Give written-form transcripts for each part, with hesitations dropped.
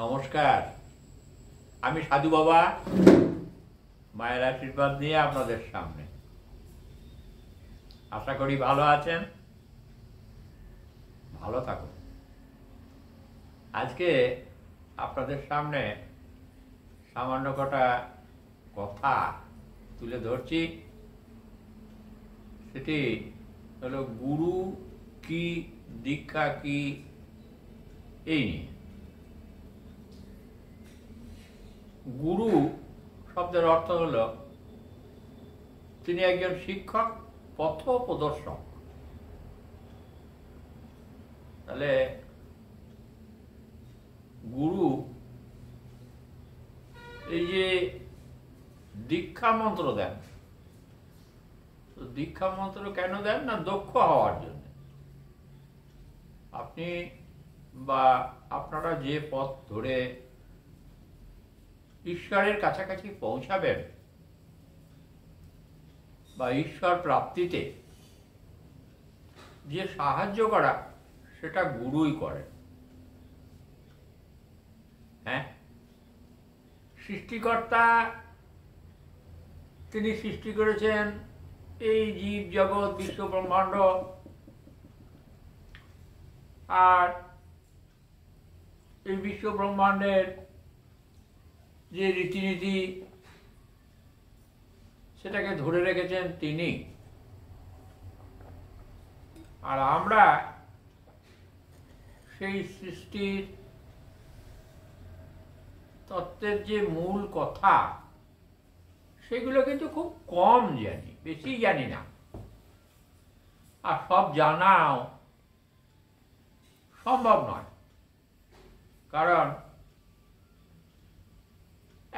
নমস্কার, আমি সাধু বাবা মায়ের আশীর্বাদ নিয়ে আপনাদের সামনে। আশা করি ভালো আছেন, ভালো থাকুন। আজকে আপনাদের সামনে সামান্য কটা কথা তুলে ধরছি। সেটি হলো গুরু কি, দীক্ষা কি, এই নিয়ে। গুরু শব্দের অর্থ হল তিনি একজন শিক্ষক, পথ প্রদর্শক। তাহলে গুরু এই যে দীক্ষা মন্ত্র দেন, তো দীক্ষা মন্ত্র কেন দেন না? দক্ষ হওয়ার জন্য। আপনি বা আপনারা যে পথ ধরে ঈশ্বরের কাছাকাছি পৌঁছাবেন বা ঈশ্বর প্রাপ্তিতে যে সাহায্য করা, সেটা গুরুই করে। হ্যাঁ, সৃষ্টিকর্তা তিনি সৃষ্টি করেছেন এই জীব জগৎ, বিশ্ব ব্রহ্মাণ্ড, আর এই বিশ্ব ব্রহ্মাণ্ডের যে রীতিনীতি, সেটাকে ধরে রেখেছেন তিনি। আর আমরা সেই সৃষ্টির তত্ত্বের যে মূল কথা, সেগুলো কিন্তু খুব কম জানি, বেশি জানি না। আর সব জানাও সম্ভব নয়, কারণ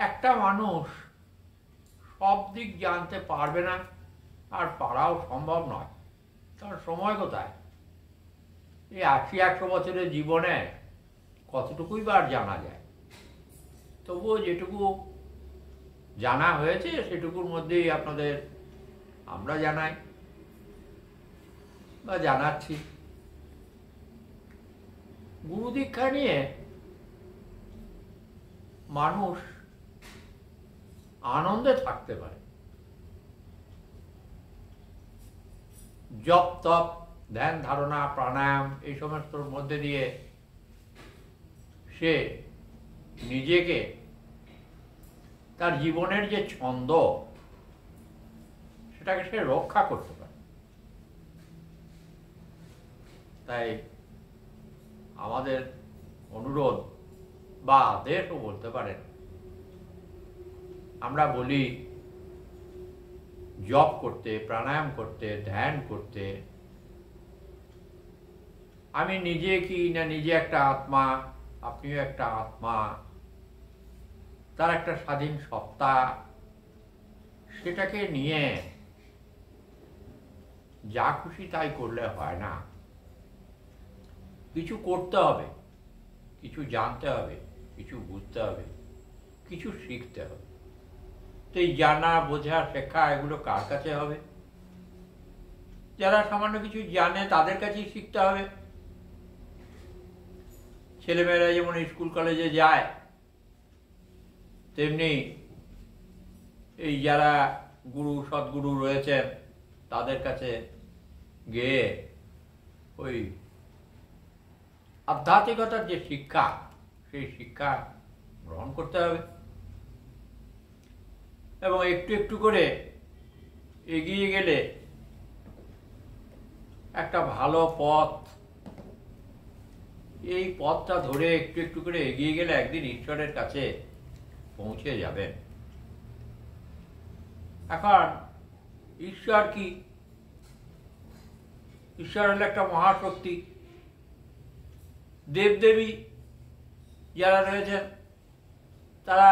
একটা মানুষ সব দিক জানতে পারবে না, আর পারাও সম্ভব নয়। কারণ সময় কোথায়? এই 80-100 বছরের জীবনে কতটুকুই বা জানা যায়। তবুও যেটুকু জানা হয়েছে সেটুকুর মধ্যেই আপনাদের আমরা জানাই বা জানাচ্ছি। গুরু দীক্ষা নিয়ে মানুষ আনন্দে থাকতে পারে। জপ তপ, ধ্যান ধারণা, প্রাণায়াম, এই সমস্তর মধ্যে দিয়ে সে নিজেকে, তার জীবনের যে ছন্দ, সেটাকে সে রক্ষা করতে পারে। তাই আমাদের অনুরোধ বা আদেশও বলতে পারেন, আমরা বলি জপ করতে, প্রাণায়াম করতে, ধ্যান করতে। আমি নিজে কি না, নিজে একটা আত্মা, আপনিও একটা আত্মা, তার একটা স্বাধীন সত্তা, সেটাকে নিয়ে যা খুশি তাই করলে হয় না। কিছু করতে হবে, কিছু জানতে হবে, কিছু বুঝতে হবে, কিছু শিখতে হবে। তো এই জানা, বোঝা, শেখা, এগুলো কার কাছে হবে? যারা সামান্য কিছু জানে তাদের কাছেই শিখতে হবে। ছেলেমেয়েরা যেমন স্কুল কলেজে যায়, তেমনি এই যারা গুরু সদ্গুরু রয়েছেন তাদের কাছে গিয়ে ওই আধ্যাত্মিকতার যে শিক্ষা, সেই শিক্ষা গ্রহণ করতে হবে এবং একটু একটু করে এগিয়ে গেলে একটা ভালো পথ, এই পথটা ধরে একটু একটু করে এগিয়ে গেলে একদিন ঈশ্বরের কাছে পৌঁছে যাবেন। এখন ঈশ্বর কি? ঈশ্বর হলো একটা মহাশক্তি। দেবদেবী যারা রয়েছেন তারা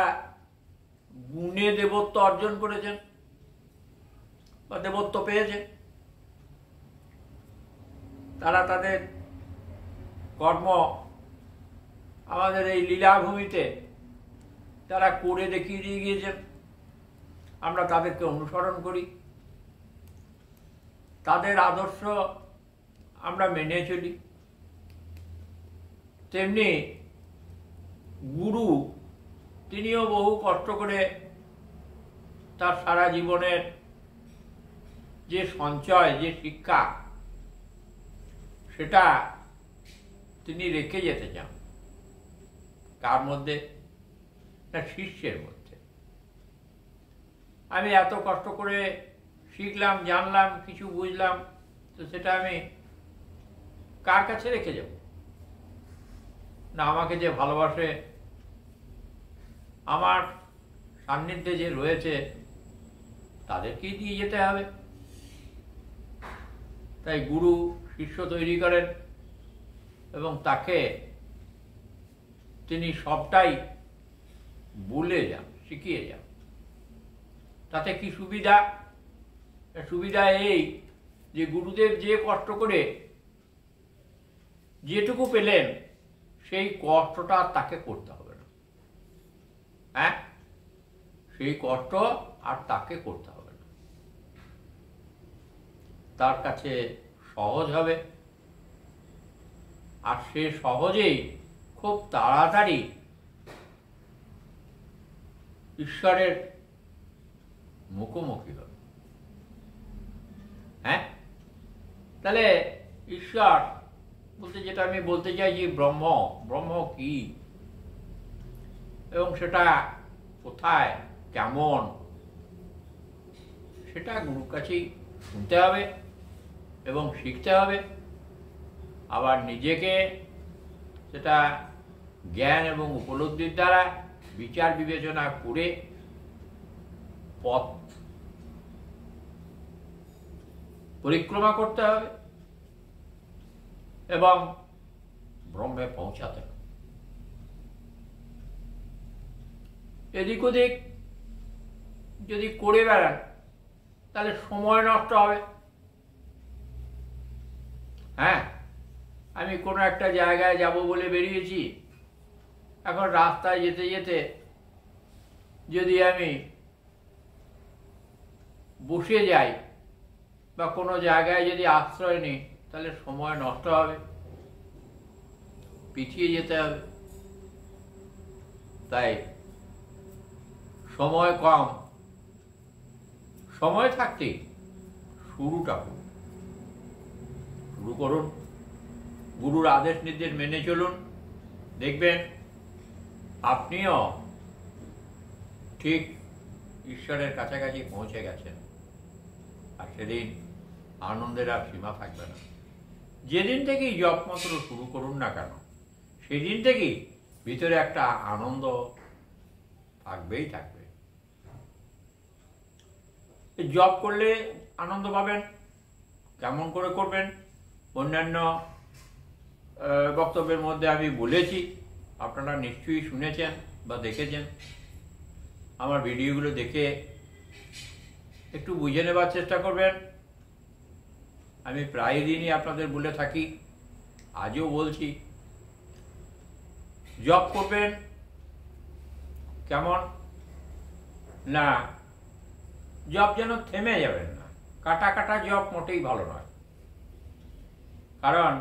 গুণে দেবত্ব অর্জন করেছেন বা দেবত্ব পেয়েছেন। তারা তাদের কর্ম আমাদের এই লীলাভূমিতে তারা করে দেখিয়ে দিয়ে গিয়েছেন। আমরা তাদেরকে অনুসরণ করি, তাদের আদর্শ আমরা মেনে চলি। তেমনি গুরু তিনিও বহু কষ্ট করে তার সারা জীবনের যে সঞ্চয়, যে শিক্ষা, সেটা তিনি রেখে যেতে চান। কার মধ্যে? না, শিষ্যের মধ্যে। আমি এত কষ্ট করে শিখলাম, জানলাম, কিছু বুঝলাম, তো সেটা আমি কার কাছে রেখে যাব? না, আমাকে যে ভালোবাসে, আমার সান্নিধ্যে যে রয়েছে, তাদেরকেই দিয়ে যেতে হবে। তাই গুরু শিষ্য তৈরি করেন এবং তাকে তিনি সবটাই বলে যান, শিখিয়ে যান। তাতে কি সুবিধা? সুবিধা এই যে গুরুদেব যে কষ্ট করে যেটুকু পেলেন, সেই কষ্টটা তাকে করতে হবে না। হ্যাঁ, সেই কষ্ট আর তাকে করতে হবে না। তার কাছে সহজ হবে, আর সে সহজেই খুব তাড়াতাড়ি ঈশ্বরের মুখোমুখি হবে। হ্যাঁ, তাহলে ঈশ্বর বলতে যেটা আমি বলতে চাই যে ব্রহ্ম কি, এবং সেটা কোথায়, কেমন, সেটা গুরুর কাছেই শুনতে হবে এবং শিখতে হবে। আবার নিজেকে সেটা জ্ঞান এবং উপলব্ধির দ্বারা বিচার বিবেচনা করে পথ পরিক্রমা করতে হবে এবং ব্রহ্মে পৌঁছাতে হবে। এদিক ওদিক যদি করে বেড়ান, তাহলে সময় নষ্ট হবে। হ্যাঁ, আমি কোনো একটা জায়গায় যাব বলে বেরিয়েছি, এখন রাস্তায় যেতে যেতে যদি আমি বসে যাই বা কোনো জায়গায় যদি আশ্রয় নিই, তাহলে সময় নষ্ট হবে, পিছিয়ে যেতে হবে। তাই সময় কম, সময় থাকতেই শুরুটা করুন। শুরু করুন, গুরুর আদেশ নির্দেশ মেনে চলুন, দেখবেন আপনিও ঠিক ঈশ্বরের কাছাকাছি পৌঁছে গেছেন। আর সেদিন আনন্দের আর সীমা থাকবে না। যেদিন থেকেই জপ মন্ত্র শুরু করুন না কেন, সেদিন থেকেই ভিতরে একটা আনন্দ থাকবেই থাকবে। জপ করলে আনন্দ পাবেন। কেমন করে করবেন? অন্যান্য বক্তব্যের মধ্যে আমি বলেছি, আপনারা নিশ্চয়ই শুনেছেন বা দেখেছেন। আমার ভিডিওগুলো দেখে একটু বুঝে নেবার চেষ্টা করবেন। আমি প্রায় দিনই আপনাদের বলে থাকি, আজও বলছি, জপ করবেন কেমন না, জপ যেন থেমে যাবেন না। কাটা কাটা জপ মোটেই ভালো নয়। কারণ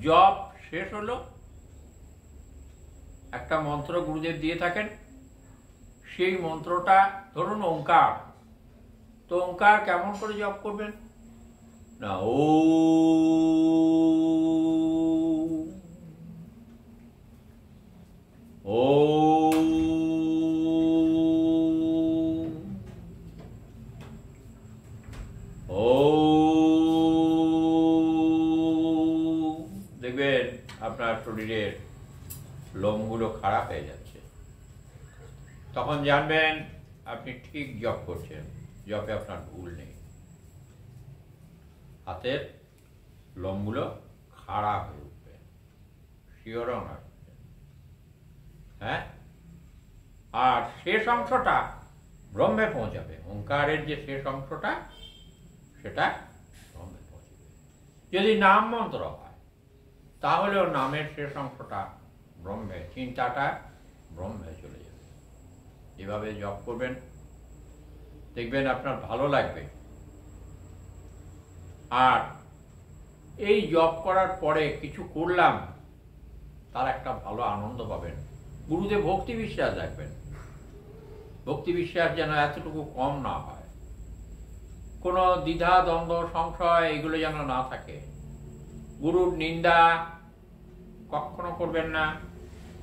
জপ শেষ হলো, একটা মন্ত্র গুরুদেব দিয়ে থাকেন, সেই মন্ত্রটা ধরুন ওঙ্কার, তো ওঙ্কার কেমন করে জপ করবেন না, ও দেখবেন আপনার শরীরের লোমগুলো খারাপ হয়ে যাচ্ছে। তখন জানবেন আপনি ঠিক জপ করছেন, জপে আপনার ভুল নেই। হাতের লোমগুলো খারাপ হয়ে উঠবে, শিহরণ আসবে। হ্যাঁ, আর শেষ অংশটা ব্রহ্মে পৌঁছাবে। ওঙ্কারের যে শেষ অংশটা, সেটা ব্রহ্মে পৌঁছাবে। যদি নাম মন্ত্র হয়, তাহলেও নামের শেষ অংশটা ব্রহ্মে, চিন্তাটা ব্রহ্মে চলে যাবে। এভাবে জপ করবেন, দেখবেন আপনার ভালো লাগবে। আর এই জপ করার পরে কিছু করলাম, তার একটা ভালো আনন্দ পাবেন। গুরুতে ভক্তি বিশ্বাস রাখবেন, ভক্তি বিশ্বাস যেন এতটুকু কম না হয়, কোনো দ্বিধা দ্বন্দ্ব সংশয় এগুলো যেন না থাকে। গুরুর নিন্দা কখনো করবেন না,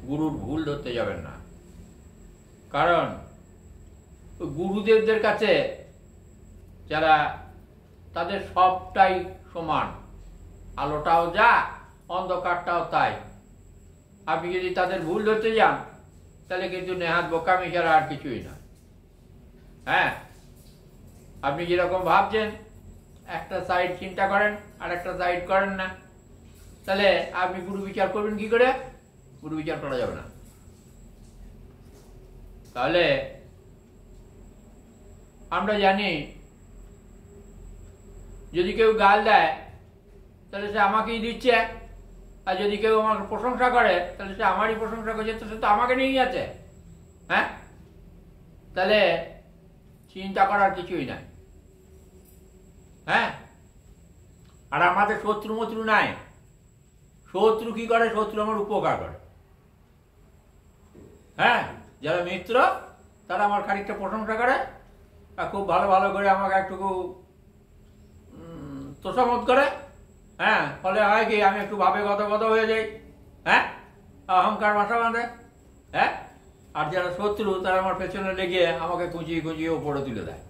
গুরুর ভুল ধরতে যাবেন না, কারণ গুরুদেবদের কাছে যারা তাদের সবটাই সমান, আলোটাও যা অন্ধকারটাও তাই। আপনি যদি তাদের ভুল ধরতে যান তাহলে কিন্তু নেহাত বোকামি ছাড়া আর কিছুই না। হ্যাঁ, আপনি যেরকম ভাবছেন একটা সাইড চিন্তা করেন আর একটা সাইড করেন না, তাহলে আপনি গুরু বিচার করবেন কি করে? গুরু বিচার করা যাবে না। তাহলে আমরা জানি যদি কেউ গাল দেয় তাহলে সে আমাকেই দিচ্ছে, আর যদি কেউ আমার প্রশংসা করে তাহলে সে আমারই প্রশংসা করছে, তো সে তো আমাকে নিয়েই আছে। হ্যাঁ, তাহলে চিন্তা করার কিছুই নাই। হ্যাঁ, আর আমাদের শত্রু মত্রু নাই। শত্রু কি করে? শত্রু আমার উপকার করে। হ্যাঁ, যারা মিত্র তারা আমার খানিকটা প্রশংসা করে আর খুব ভালো ভালো করে আমাকে একটুকু তোষামত করে। হ্যাঁ, ফলে হয় কি আমি একটু ভাবে গত হয়ে যাই। হ্যাঁ, অহংকার বাসা বাঁধে। হ্যাঁ, আর যারা শত্রু তারা আমার পেছনে লেগে আমাকে কুঁচিয়ে কুঁচিয়ে ওপরে তুলে দেয়।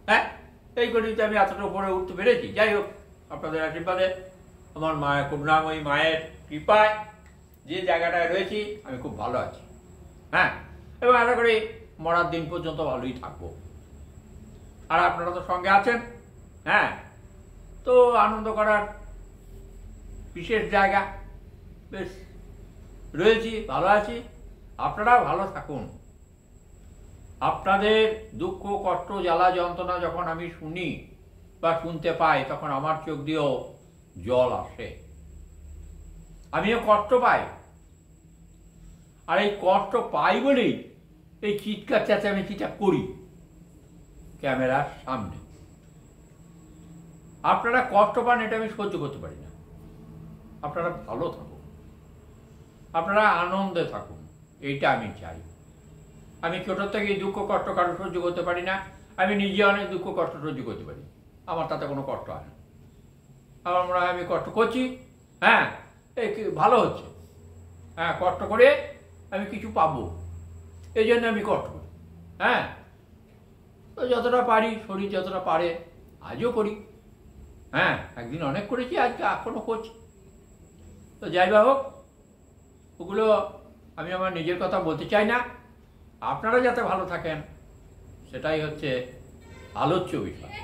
হ্যাঁ, এই করেই তো আমি এতটা উপরে উঠতে পেরেছি। যাই হোক, আপনাদের আশীর্বাদে, আমার মায়ের করুণাময়ী মায়ের কৃপায় যে জায়গাটায় রয়েছি আমি খুব ভালো আছি। হ্যাঁ, এবং আশা করি মরার দিন পর্যন্ত ভালোই থাকবো। আর আপনারা তো সঙ্গে আছেন। হ্যাঁ, তো আনন্দ করার বিশেষ জায়গা বেশ রয়েছি, ভালো আছি। আপনারাও ভালো থাকুন। আপনাদের দুঃখ কষ্ট জ্বালা যন্ত্রণা যখন আমি শুনি বা শুনতে পাই তখন আমার চোখ দিয়েও জল আসে, আমিও কষ্ট পাই। আর এই কষ্ট পাই বলেই এই চিৎকার চেঁচামেচিটা করি ক্যামেরার সামনে। আপনারা কষ্ট পান এটা আমি সহ্য করতে পারি না। আপনারা ভালো থাকুন, আপনারা আনন্দে থাকুন, এইটা আমি চাই। আমি ছোটোর থেকে দুঃখ কষ্ট কারো সহ্য করতে পারি না। আমি নিজে অনেক দুঃখ কষ্ট সহ্য করতে পারি, আমার তাতে কোনো কষ্ট হয় না। আমার মনে হয় আমি কষ্ট করছি, হ্যাঁ এই ভালো হচ্ছে, হ্যাঁ কষ্ট করে আমি কিছু পাবো, এই জন্য আমি কষ্ট করি। হ্যাঁ, তো যতটা পারি, শরীর যতটা পারে আজও করি। হ্যাঁ, একদিন অনেক করেছি, আজকে এখনও করছি। তো যাই বা হোক, ওগুলো আমি আমার নিজের কথা বলতে চাই না। আপনারা যাতে ভালো থাকেন সেটাই হচ্ছে আলোচ্য বিষয়।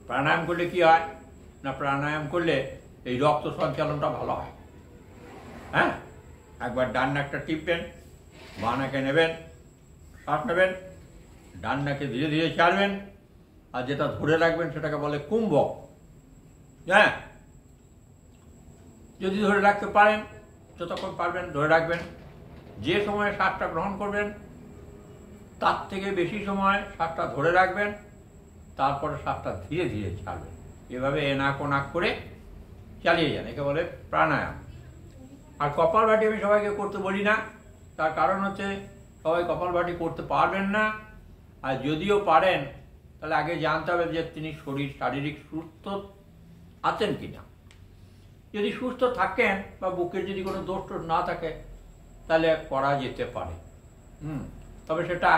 প্রাণায়াম করলে কি হয় না, প্রাণায়াম করলে এই রক্ত সঞ্চালনটা ভালো হয়। হ্যাঁ, একবার ডান নাকটা টিপবেন, বাঁ নাকে নেবেন, শ্বাস নেবেন, ডান নাকে ধীরে ধীরে ছাড়বেন, আর যেটা ধরে রাখবেন সেটাকে বলে কুম্ভক। হ্যাঁ, যদি ধরে রাখতে পারেন, যতক্ষণ পারবেন ধরে রাখবেন। যে সময়ে শ্বাসটা গ্রহণ করবেন তার থেকে বেশি সময় শ্বাসটা ধরে রাখবেন, তারপরে শ্বাসটা ধীরে ধীরে ছাড়বেন। এভাবে এনাক ওনাক করে চালিয়ে যান, একে বলে প্রাণায়াম। আর কপালভাতি আমি সবাইকে করতে বলি না, তার কারণ হচ্ছে সবাই কপালভাতি করতে পারবেন না। আর যদিও পারেন তাহলে আগে জানতে হবে যে তিনি শারীরিক সুস্থ আছেন কিনা। যদি সুস্থ থাকেন বা বুকের যদি কোনো দোষ টোষ না থাকে তাহলে করা যেতে পারে। তবে সেটা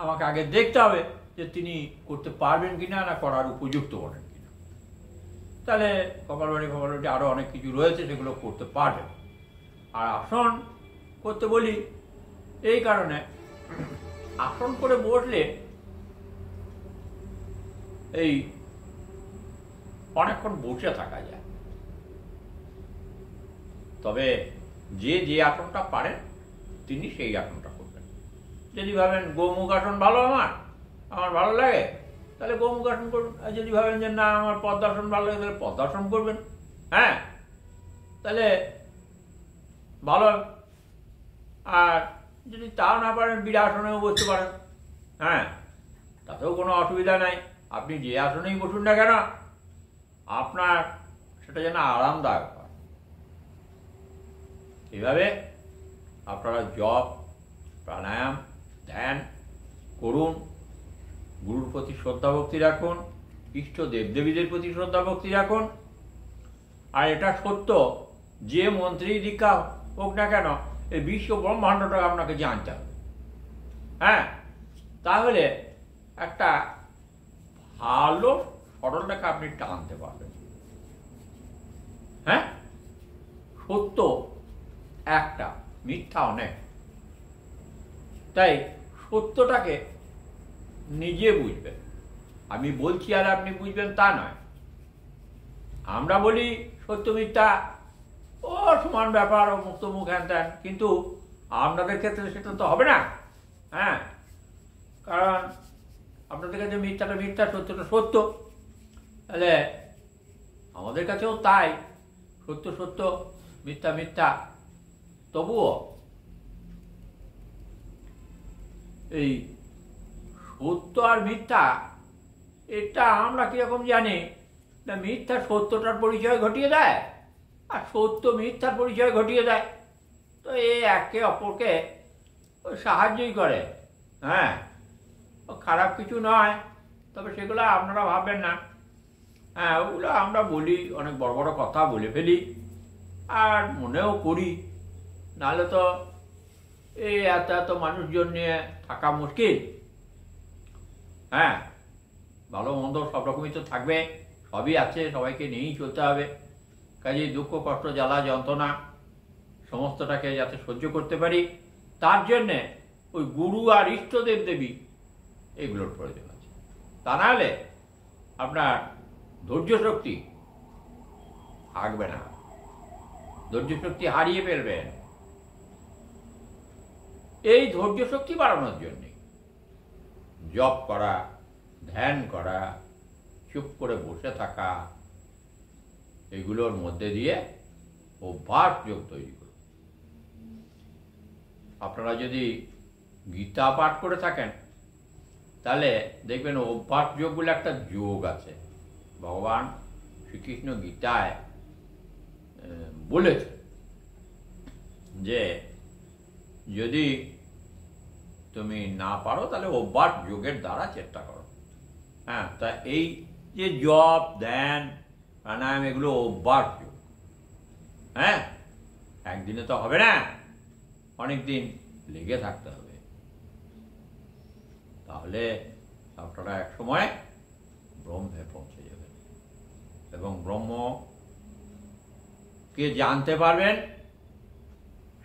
আমাকে আগে দেখতে হবে যে তিনি করতে পারবেন কিনা, না করার উপযুক্ত করেন কিনা। তাহলে কপালভাতি আরও অনেক কিছু রয়েছে, সেগুলো করতে পারবেন। আর আসন করতে বলি এই কারণে, আসন করে বসলে এই অনেকক্ষণ বসে থাকা যায়। তবে যে আসনটা পারেন তিনি সেই আসনটা করবেন। যদি ভাবেন গোমুখ আসন ভালো, আমার ভালো লাগে, তাহলে গোমুখ আসন করবেন। আর যদি ভাবেন যে না আমার পদ্মাসন ভালো লাগে, তাহলে পদ্মাসন করবেন। হ্যাঁ, তাহলে ভালো। আর যদি তাও না পারেন বীরাসনেও বসতে পারেন। হ্যাঁ, তাতেও কোনো অসুবিধা নাই। আপনি যে আসনেই বসুন না কেন, আপনার সেটা যেন আরামদায়ক হয়। এভাবে আপনারা জপ, প্রাণায়াম, ধ্যান করুন, গুরুর প্রতি শ্রদ্ধা ভক্তি রাখুন, ইষ্ট দেবদেবীদের প্রতি শ্রদ্ধা ভক্তি রাখুন। আর এটা সত্য, যে মন্ত্রী দীক্ষা হোক না কেন, এই বিশ্ব ব্রহ্মাণ্ডটা আপনাকে জানতে হবে। হ্যাঁ, তাহলে একটা ভালো সরলরেখা আপনি টানতে পারবেন। হ্যাঁ, সত্য একটা, মিথ্যা অনেক। তাই সত্যটাকে নিজে বুঝবেন। আমি বলছি আর আপনি বুঝবেন তা নয়। আমরা বলি সত্য মিথ্যা ও সমান ব্যাপার, ও মুক্ত মুখ হ্যান ত্যান, কিন্তু আপনাদের ক্ষেত্রে সেটা তো হবে না। হ্যাঁ, কারণ আপনাদের কাছে মিথ্যাটা মিথ্যা, সত্যটা সত্য। তাহলে আমাদের কাছেও তাই, সত্য সত্য, মিথ্যা মিথ্যা। তবুও এই সত্য আর মিথ্যা, এটা আমরা কিরকম জানি না, মিথ্যা সত্যটার পরিচয় ঘটিয়ে দেয় আর সত্য মিথ্যার পরিচয় ঘটিয়ে দেয়। তো এই একে অপরকে সাহায্যই করে। হ্যাঁ, খারাপ কিছু নয়, তবে সেগুলো আপনারা ভাববেন না। হ্যাঁ, ওগুলো আমরা বলি, অনেক বড় বড় কথা বলে ফেলি আর মনেও করি, নাহলে তো এই এত এত মানুষজন নিয়ে থাকা মুশকিল। হ্যাঁ, ভালো মন্দ সব রকমই তো থাকবে, সবই আছে, সবাইকে নিয়েই চলতে হবে। কাজেই দুঃখ, কষ্ট, জ্বালা, যন্ত্রণা সমস্তটাকে যাতে সহ্য করতে পারি, তার জন্যে ওই গুরু আর ইষ্টদেব দেবী এগুলোর প্রয়োজন আছে। তা নাহলে আপনার ধৈর্য শক্তি থাকবে না, ধৈর্য শক্তি হারিয়ে ফেলবেন। এই ধৈর্য শক্তি বাড়ানোর জন্যে জপ করা, ধ্যান করা, চুপ করে বসে থাকা, এগুলোর মধ্যে দিয়ে অভ্যাস যোগ তৈরি করুন। আপনারা যদি গীতা পাঠ করে থাকেন, তাহলে দেখবেন অভ্যাস যোগ বলে একটা যোগ আছে। ভগবান শ্রীকৃষ্ণ গীতায় বলেছে যে যদি তুমি না পারো তাহলে অভ্যাস যোগের দ্বারা চেষ্টা করো। হ্যাঁ, তা এই যে জপ, ধ্যান, প্রাণায়াম, এগুলো অভ্যাস যোগ। হ্যাঁ, একদিনে তো হবে না, অনেক দিন লেগে থাকতে হবে। তাহলে আপনারা এক সময় ব্রহ্মে পৌঁছে যাবেন এবং ব্রহ্মকে জানতে পারবেন।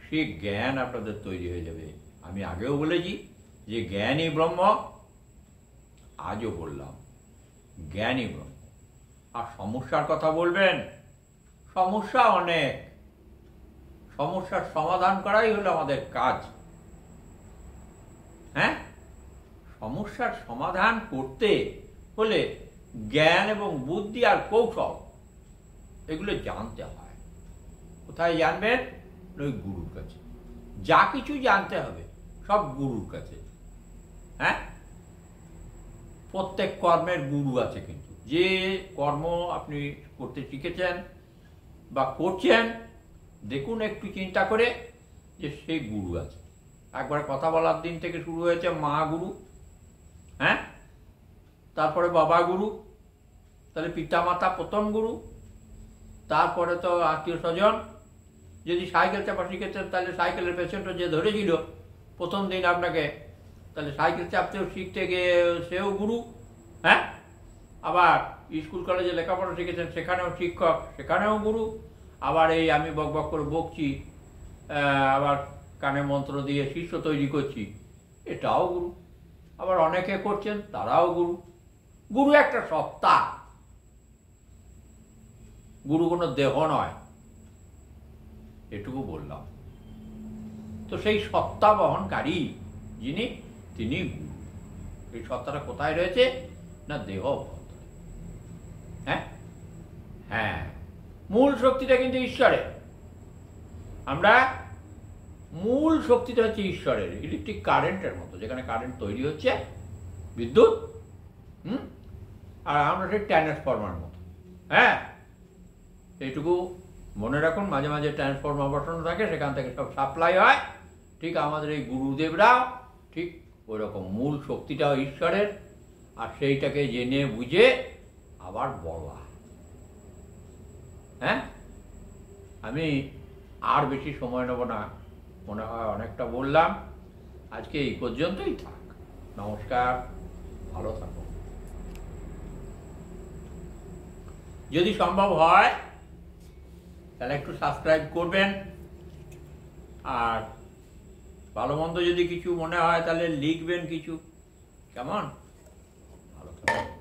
সে জ্ঞান আপনাদের তৈরি হয়ে যাবে। আমি আগেও বলেছি যে জ্ঞানই ব্রহ্ম, আজও বললাম জ্ঞানই ব্রহ্ম। আর সমস্যার কথা বলবেন, সমস্যা অনেক, সমস্যার সমাধান করাই হলো আমাদের কাজ। হ্যাঁ, সমস্যার সমাধান করতে হলে জ্ঞান এবং বুদ্ধি আর কৌশল এগুলো জানতে হয়। কোথায় জানবেন? ওই গুরুর কাছে। যা কিছু জানতে হবে সব গুরুর কাছে। হ্যাঁ, প্রত্যেক কর্মের গুরু আছে, কিন্তু যে কর্ম আপনি করতে শিখেছেন বা করছেন, দেখুন একটু চিন্তা করে যে সেই গুরু আছে। একবার কথা বলার দিন থেকে শুরু হয়েছে মা গুরু, হ্যাঁ, তারপরে বাবা গুরু, তাহলে পিতা মাতা প্রথম গুরু, তারপরে তো আত্মীয় স্বজন। যদি সাইকেল চাপা শিখেছেন তাহলে সাইকেলের পেছনটা যে ধরেছিল প্রথম দিন আপনাকে, তাহলে সাইকেল চাপতেও শিখতে গিয়ে সেও গুরু। হ্যাঁ, আবার স্কুল কলেজে লেখাপড়া শিখেছেন সেখানেও শিক্ষক, সেখানেও গুরু। আবার এই আমি বক বক করে বকছি, আবার কানে মন্ত্র দিয়ে শিষ্য তৈরি করছি, এটাও গুরু। আবার অনেকে করছেন, তারাও গুরু। গুরু একটা সত্তা, গুরু কোনো দেহ নয়, এটুকু বললাম। তো সেই সত্তা বহনকারী যিনি, তিনি গুরু। এই সত্তাটা কোথায় রয়েছে? না দেহ। হ্যাঁ হ্যাঁ, মূল শক্তিটা কিন্তু ঈশ্বরের। আমরা মূল শক্তিটা হচ্ছে ঈশ্বরের, ইলেকট্রিক কারেন্টের মতো, যেখানে কারেন্ট তৈরি হচ্ছে, বিদ্যুৎ। আর আমরা সেই ট্রান্সফরমার মতো। হ্যাঁ, এইটুকু মনে রাখুন। মাঝে মাঝে ট্রান্সফরমার বসানো থাকে, সেখান থেকে সব সাপ্লাই হয়, ঠিক আমাদের এই গুরুদেবরা ঠিক ওই রকম মূল শক্তিটাও ঈশ্বরের, আর সেইটাকে জেনে বুঝে আবার বলা। হ্যাঁ, আমি আর বেশি সময় নেব না, মনে হয় অনেকটা বললাম। আজকে এই পর্যন্তই থাক। নমস্কার, ভালো থাকুন। যদি সম্ভব হয় তাহলে একটু সাবস্ক্রাইব করবেন, আর ভালো মন্দ যদি কিছু মনে হয় তাহলে লিখবেন কিছু। কেমন? ভালো থাকুন।